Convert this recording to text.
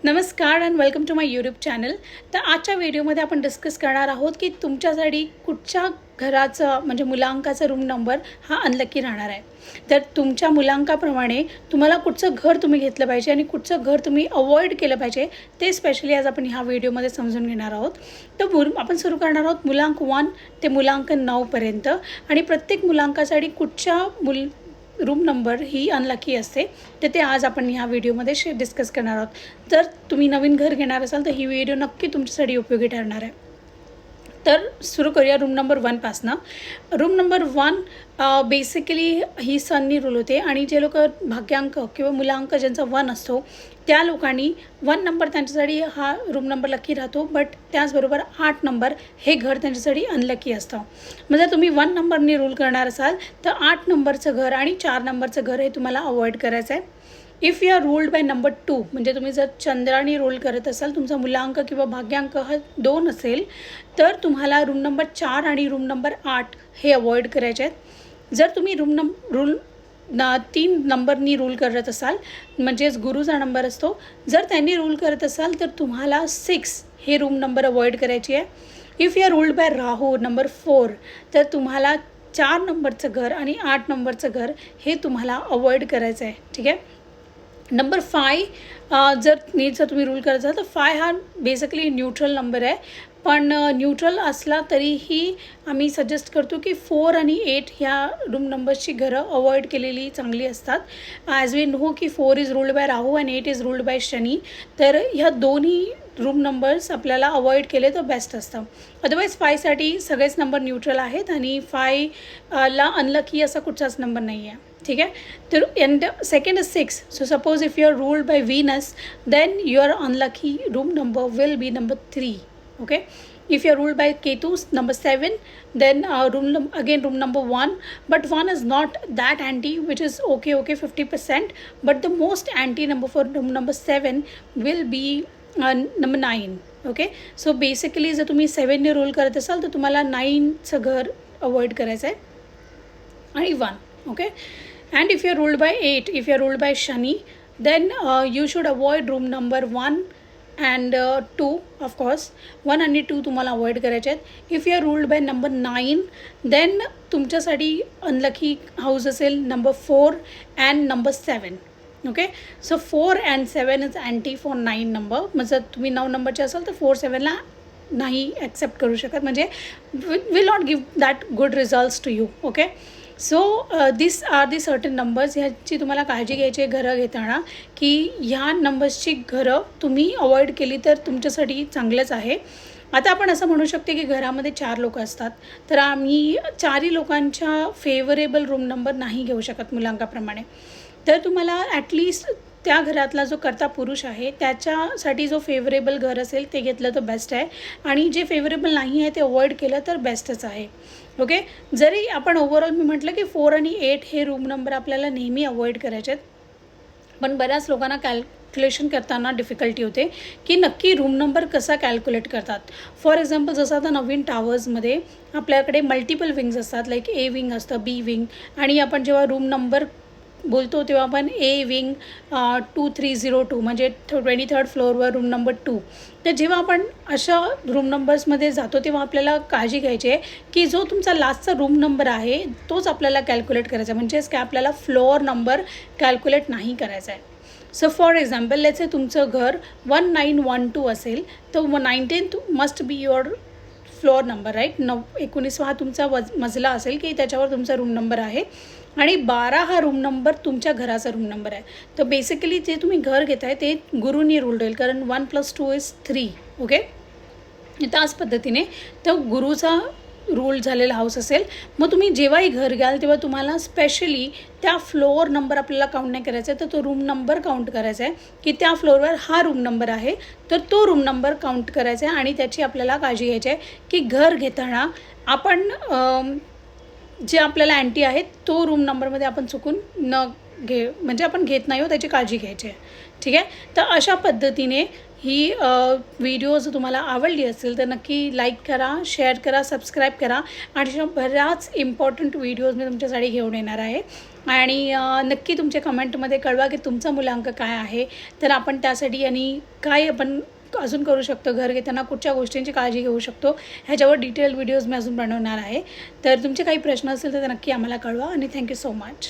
नमस्कार and welcome to my YouTube channel. तर आजच्या व्हिडिओमध्ये आपण डिस्कस करणार आहोत की तुमच्यासाठी कुठच्या घराचं म्हणजे मुलांकाचा रूम नंबर हा अनलकी राहणार आहे. तर तुमच्या मुलांकाप्रमाणे तुम्हाला कुठचं घर तुम्ही घेतलं पाहिजे आणि कुठचं घर तुम्ही अवॉइड केलं पाहिजे ते स्पेशली आज आपण ह्या व्हिडिओमध्ये समजून घेणार आहोत. तर आपण सुरू करणार आहोत मुलांक 1 ते मुलांक 9पर्यंत आणि प्रत्येक मुलांकासाठी कुठच्या रूम नंबर ही अनलकी असते तर ते आज आपण ह्या व्हिडिओमध्ये डिस्कस करणार आहोत. जर तुम्ही नवीन घर घेणार असाल तर ही व्हिडिओ नक्की तुमच्यासाठी उपयोगी ठरणार आहे. तर सुरू करूया रूम नंबर 1पासनं. रूम नंबर 1 बेसिकली ही सननी रूल होते आणि जे लोक भाग्यांक किंवा मुलांक ज्यांचा 1 असतो त्या लोकांनी 1 नंबर त्यांच्यासाठी हा रूम नंबर लकी राहतो. बट त्याचबरोबर 8 नंबर हे घर त्यांच्यासाठी अनलकी असतं. मग जर तुम्ही 1 नंबरनी रूल करणार असाल तर 8 नंबरचं घर आणि 4 नंबरचं घर हे तुम्हाला अवॉइड करायचं आहे. If you are ruled by number 2 म्हणजे तुम्ही जर चंद्राने रोल करत असाल तुमचा मुलांक किंवा भाग्यांक हा 2 असेल तर तुम्हाला रूम नंबर 4 आणि रूम नंबर 8 हे अवॉइड करायचे आहेत. जर तुम्ही रूल 3 नंबरनी रूल करत असाल म्हणजेच गुरुचा नंबर असतो, जर त्यांनी रूल करत असाल तर तुम्हाला 6 हे रूम नंबर अवॉइड करायची आहे. If you are ruled by Rahu number 4 तर तुम्हाला 4 नंबरचं घर आणि 8 नंबरचं घर हे तुम्हाला अवॉइड करायचं आहे. ठीक आहे. नंबर 5 जर तुम्ही रूल करत असाल तर 5 हा बेसिकली न्यूट्रल नंबर आहे. पण न्यूट्रल असला तरीही आम्ही सजेस्ट करतो की 4 आणि 8 ह्या रूम नंबर्सची घरं अवॉइड केलेली चांगली असतात. ॲज वी नो की 4 इज रूल्ड बाय राहू and 8 is ruled by Shani. तर ह्या दोन्ही रूम नंबर्स आपल्याला अवॉइड केले तर बेस्ट असतं. अदरवाईज 5साठी सगळेच नंबर न्यूट्रल आहेत आणि 5ला अनलकी असा कुठचाच नंबर नाही आहे. ठीक आहे. तर and second is 6. So suppose if you are ruled by Venus then your unlucky room number will be number 3. okay. If you are ruled by Ketu number 7 then room number 1, but 1 is not that anti which is okay 50%, but the most anti number for room number 7 will be number 9. okay. So basically जर तुम्ही 7 ने rule करत असाल तर तुम्हाला 9चं घर avoid करायचं आहे आणि 1. okay. And if you are ruled by 8, if you are ruled by Shani then you should avoid room number 1 and 2 of course. 1 आणि 2 तुम्हाला अवॉइड करायचे आहेत. If you are ruled by number 9 then तुमच्यासाठी unlucky house असेल number 4 and number 7. Okay. So 4 and 7 is anti for 9 number. मग जर तुम्ही 9 नंबरचे असाल तर 4 7ला नाही ॲक्सेप्ट करू शकत, म्हणजे will not give that good results to you. Okay. So this are the certain numbers. ह्याची तुम्हाला काळजी घ्यायची आहे घरं घेताना की ह्या नंबर्सची घरं तुम्ही अवॉइड केली तर तुमच्यासाठी चांगलंच आहे. आता आपण असं म्हणू शकते की घरामध्ये 4 लोक असतात तर आम्ही 4ही लोकांच्या फेवरेबल रूम नंबर नाही घेऊ शकत मुलांकाप्रमाणे. तर तुम्हाला ॲटलिस्ट त्या घरातला जो कर्ता पुरुष आहे त्याच्यासाठी जो फेवरेबल घर असेल ते घेतलं तर बेस्ट आहे आणि जे फेवरेबल नाही आहे ते अवॉइड केलं तर बेस्टच आहे. ओके. जरी आपण ओव्हरऑल मी म्हटलं की 4 आणि 8 हे रूम नंबर आपल्याला नेहमी अवॉइड करायचे आहेत, पण बऱ्याच लोकांना कॅल्क्युलेशन करताना डिफिकल्टी होते की नक्की रूम नंबर कसा कॅल्क्युलेट करतात. फॉर एक्झाम्पल जसं आता नवीन टावर्समध्ये आपल्याकडे मल्टिपल विंग्स असतात, लाईक ए विंग असतं, बी विंग, आणि आपण जेव्हा रूम नंबर बोलतो तेव्हा आपण ए विंग 2302 म्हणजे 23rd फ्लोअरवर रूम नंबर 2. तर जेव्हा आपण अशा रूम नंबर्समध्ये जातो तेव्हा आपल्याला काळजी घ्यायची आहे की जो तुमचा लास्टचा रूम नंबर आहे तोच आपल्याला कॅल्क्युलेट करायचा आहे, म्हणजेच काय आपल्याला फ्लोअर नंबर कॅल्क्युलेट नाही करायचा आहे. So for example let's say तुमचं घर 1912 असेल तर 19th must be your floor number, right. 19 हा तुमचा मजला असेल की त्याच्यावर तुमचा रूम नंबर आहे आणि 12 हा रूम नंबर तुमच्या घराचा रूम नंबर आहे. तर बेसिकली जे तुम्ही घर घेत आहे ते गुरुनी रूल होईल, कारण 1 + 2 इज 3. ओके. त्याच पद्धतीने तो गुरुचा रूल झालेला हाऊस असेल. मग तुम्ही जेव्हाही घर घ्याल तेव्हा तुम्हाला स्पेशली त्या फ्लोअर नंबर आपल्याला काउंट नाही करायचा आहे, तर तो रूम नंबर काउंट करायचा आहे की त्या फ्लोअरवर हा रूम नंबर आहे तर तो रूम नंबर काउंट करायचा आहे आणि त्याची आपल्याला काळजी घ्यायची आहे की घर घेताना आपण जे आपल्याला अँटी आहेत तो रूम नंबरमध्ये आपण चुकून म्हणजे आपण घेत नाही हो, त्याची काळजी घ्यायची आहे. ठीक आहे. तर अशा पद्धतीने ही व्हिडिओ जर तुम्हाला आवडली असेल तर नक्की लाईक करा, शेअर करा, सबस्क्राईब करा आणि बऱ्याच इम्पॉर्टंट व्हिडिओज मी तुमच्यासाठी घेऊन येणार आहे. आणि नक्की तुमच्या कमेंटमध्ये कळवा की तुमचा मुलांक काय आहे, तर आपण त्यासाठी आणि काय आपण अजून करू शकतो, घर घेताना कुठच्या गोष्टींची काळजी घेऊ शकतो, ह्याच्यावर डिटेल व्हिडिओज मी अजून बनवणार आहे. तर तुमचे काही प्रश्न असतील तर नक्की आम्हाला कळवा आणि थँक्यू सो मच.